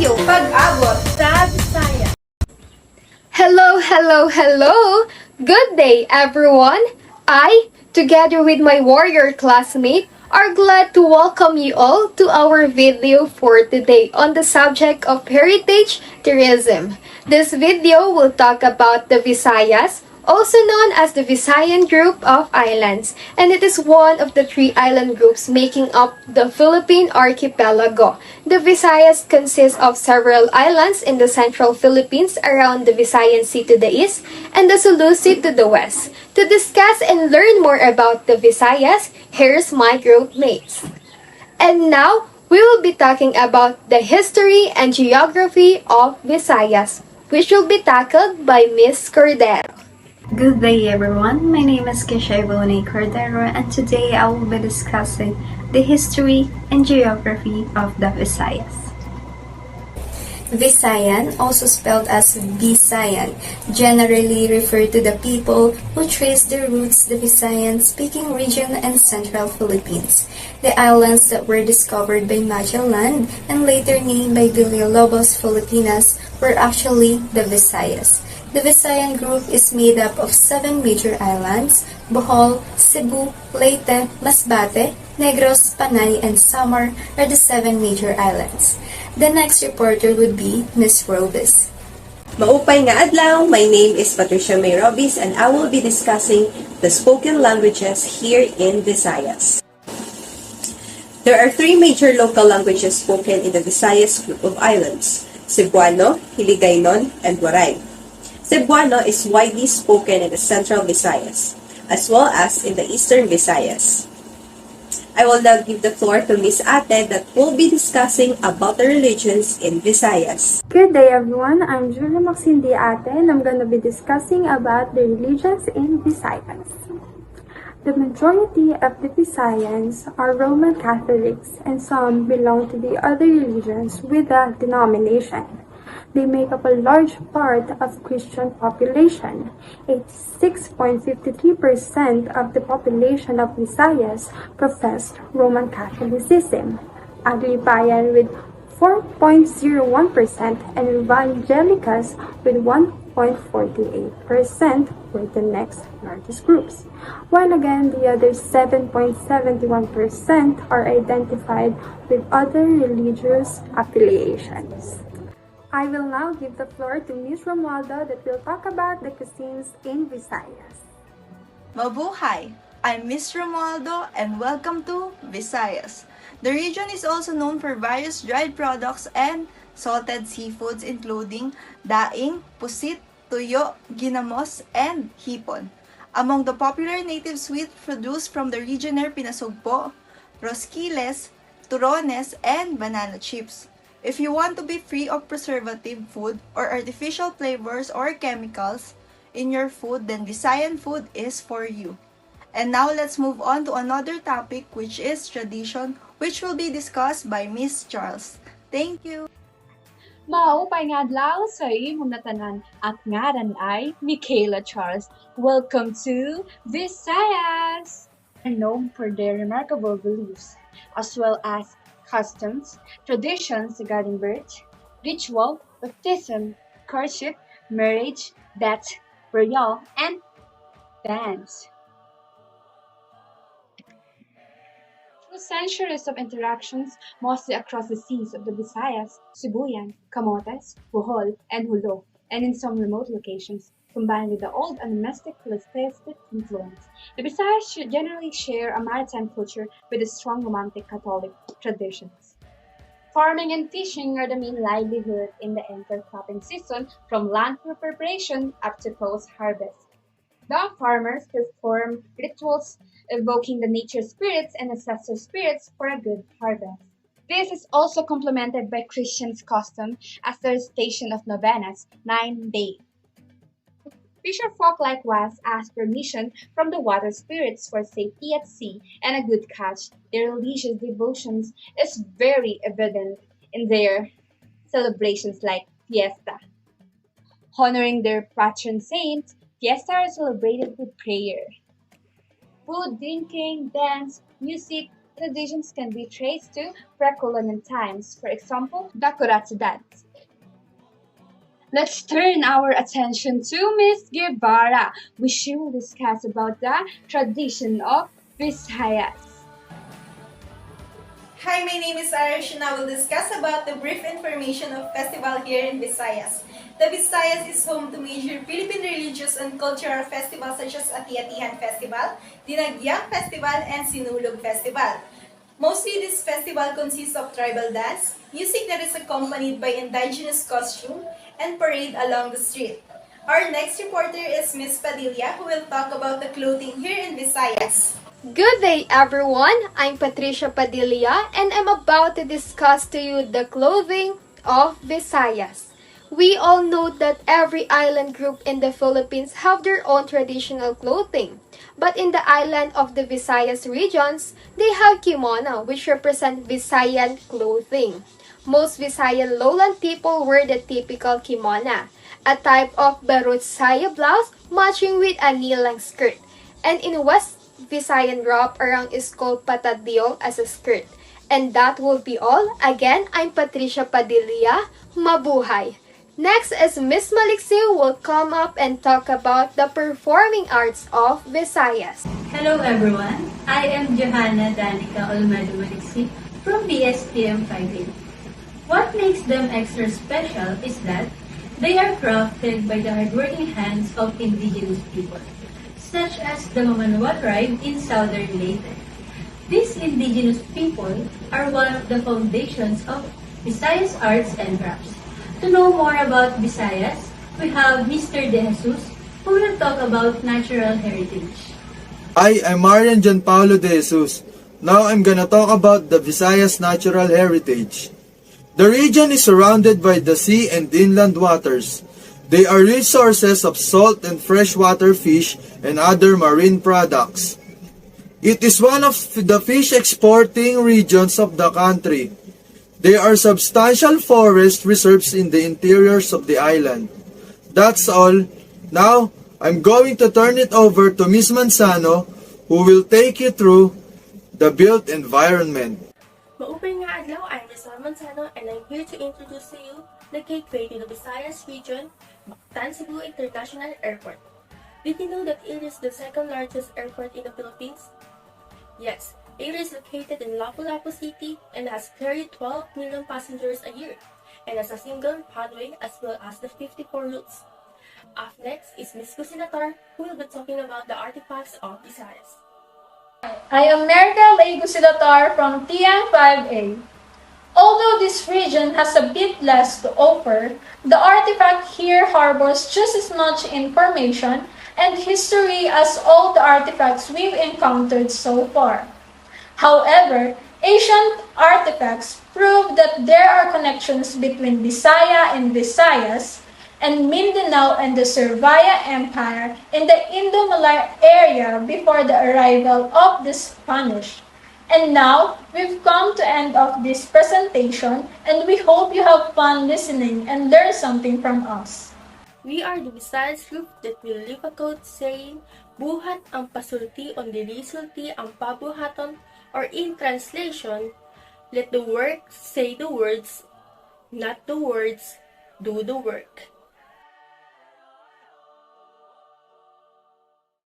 video pag-abot sa Visayas. Hello, hello, hello! Good day, everyone! I, together with my warrior classmate, are glad to welcome you all to our video for today on the subject of heritage tourism. This video will talk about the Visayas, also known as the Visayan group of islands, and it is one of the three island groups making up the Philippine archipelago. The Visayas consists of several islands in the central Philippines around the Visayan Sea to the east and the Sulu Sea to the west. To discuss and learn more about the Visayas, here's my group mates. And now, we will be talking about the history and geography of Visayas, which will be tackled by Miss Cordero. Good day everyone, my name is Cordero and today I will be discussing the history and geography of the Visayas. Visayan, also spelled as Visayan, generally refer to the people who trace their roots the Visayan-speaking region and central Philippines. The islands that were discovered by Magellan and later named by Villalobos Filipinas were actually the Visayas. The Visayan group is made up of 7 major islands: Bohol, Cebu, Leyte, Masbate, Negros, Panay, and Samar are the 7 major islands. The next reporter would be Miss Robis. Maupay nga adlaw, my name is Patricia May Robis and I will be discussing the spoken languages here in Visayas. There are 3 major local languages spoken in the Visayas group of islands: Cebuano, Hiligaynon, and Waray. Cebuano is widely spoken in the central Visayas, as well as in the eastern Visayas. I will now give the floor to Miss Ate that will be discussing about the religions in Visayas. Good day everyone, I'm Julia Maxindi Ate and I'm going to be discussing about the religions in Visayas. The majority of the Visayans are Roman Catholics and some belong to the other religions with a denomination. They make up a large part of Christian population. 86.53% of the population of Visayas profess Roman Catholicism. Agribayan with 4.01% and Evangelicals with 1.48% were the next largest groups. While again, the other 7.71% are identified with other religious affiliations. I will now give the floor to Ms. Romualdo that will talk about the cuisines in Visayas. Mabuhay! I'm Miss Romualdo and welcome to Visayas. The region is also known for various dried products and salted seafoods including daing, pusit, tuyo, ginamos, and hipon. Among the popular native sweets produced from the region are pinasugpo, rosquiles, turones, and banana chips. If you want to be free of preservative food or artificial flavors or chemicals in your food, then Visayan food is for you. And now let's move on to another topic, which is tradition, which will be discussed by Miss Charles. Thank you! Maupay nga adlaw sa imong natanan at ngaran ay Michaela Charles. Welcome to Visayas! Are known for their remarkable beliefs as well as customs, traditions regarding birth, ritual, baptism, courtship, marriage, death, burial, and dance. Through centuries of interactions, mostly across the seas of the Visayas, Sibuyan, Camotes, Bohol, and Hulo, and in some remote locations, combined with the old and domestic Philistine influence, the Visayas generally share a maritime culture with a strong romantic Catholic traditions. Farming and fishing are the main livelihood in the intercropping season, from land preparation up to post-harvest. The farmers perform rituals evoking the nature spirits and ancestor spirits for a good harvest. This is also complemented by Christians' custom as their station of novenas, 9 days. Fisher folk likewise ask permission from the water spirits for safety at sea and a good catch. Their religious devotions is very evident in their celebrations like fiesta. Honoring their patron saint, fiesta are celebrated with prayer. Food, drinking, dance, music, Traditions can be traced to pre-colonial times, for example, the Kuratsu dance. Let's turn our attention to Miss Guevara, which she will discuss about the tradition of Visayas. Hi, my name is Arish and I will discuss about the brief information of festival here in Visayas. The Visayas is home to major Philippine religious and cultural festivals such as Ati-Atihan Festival, Dinagyang Festival, and Sinulog Festival. Mostly this festival consists of tribal dance, music that is accompanied by indigenous costume, and parade along the street. Our next reporter is Miss Padilla who will talk about the clothing here in Visayas. Good day, everyone. I'm Patricia Padilla, and I'm about to discuss to you the clothing of Visayas. We all know that every island group in the Philippines have their own traditional clothing. But in the island of the Visayas regions, they have kimono, which represent Visayan clothing. Most Visayan lowland people wear the typical kimono, a type of barut saya blouse matching with a knee-length skirt. And in West Visayan wrap around is called patadiong as a skirt. And that will be all. Again, I'm Patricia Padilla. Mabuhay! Next is Miss Malicsi will come up and talk about the performing arts of Visayas. Hello everyone, I am Johanna Danica Olmedo Malicsi from BSTM 5A. What makes them extra special is that they are crafted by the hardworking hands of indigenous people, such as the Mamanwa tribe in southern Leyte. These indigenous people are one of the foundations of Visayas arts and crafts. To know more about Visayas, we have Mr. De Jesus, who will talk about natural heritage. Hi, I'm Marian John Paulo De Jesus. Now I'm gonna talk about the Visayas natural heritage. The region is surrounded by the sea and inland waters. They are rich sources of salt and freshwater fish and other marine products. It is one of the fish exporting regions of the country. There are substantial forest reserves in the interiors of the island. That's all. Now, I'm going to turn it over to Miss Manzano, who will take you through the built environment. Maupay nga adlaw, I'm Miss Manzano and I'm here to introduce to you the gateway to the Visayas region, Mactan Cebu International Airport. Did you know that it is the second largest airport in the Philippines? Yes, it is located in Lapu-Lapu City and has carried 12 million passengers a year and has a single runway as well as the 54 routes. Up next is Miss Gucilitar, who will be talking about the artifacts of Visayas. I am Merical A. Gucilitar from TM 5A. Although this region has a bit less to offer, the artifact here harbors just as much information and history as all the artifacts we've encountered so far. However, ancient artifacts prove that there are connections between Bisaya and Visayas, and Mindanao and the Survaya Empire in the Indo-Malay area before the arrival of the Spanish. And now, we've come to end of this presentation and we hope you have fun listening and learn something from us. We are the Visayas group that will leave a quote saying, Buhat ang pasulti on dilisulti ang pabuhaton, or in translation, let the work say the words, not the words do the work.